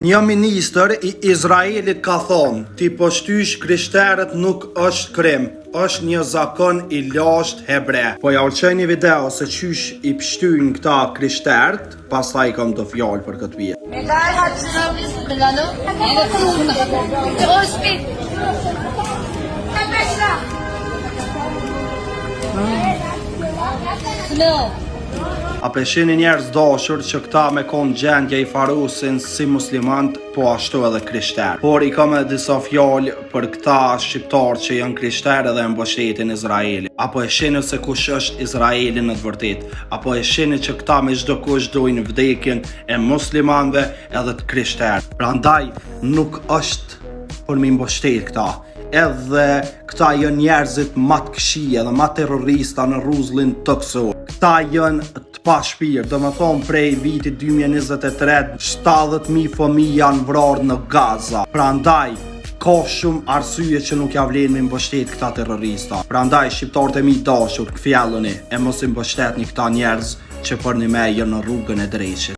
Një ministër i Izraelit ka thonë, ti po shtysh krishterët nuk është krim, është një zakon i lashtë hebre. Po ja ullqej një video se qysh i pështyjnë këta krishterët, pastaj kam të fjallë për këtë vjetë. A peshini njerëz dashur që këta me konë gjendje i farusin si muslimant, po ashtu edhe krishter. Por i kam edhe disa fjallë për këta shqiptarë që janë krishter edhe në mbështetin Izraeli. Apo e shini se kush është Izraeli në të vërtet. Apo e shini që këta me çdo kush dojnë vdekjen e muslimanve edhe të krishter. Prandaj nuk është për mi mbështet këta. Edhe këta janë njerëzit ma të këqija dhe ma terrorista në rruzllin të kësu. Këta janë të pa shpirë, do më thonë prej vitit 2023, 70.000 fëmijë janë vrarë në Gaza. Prandaj, ka shumë arsye që nuk ja vlen me mbështet këta terrorista. Prandaj, shqiptarët e mi dashur, këfjelluni, e mos i mbështetni këta njerëz që për një me janë në rrugën e drejshit.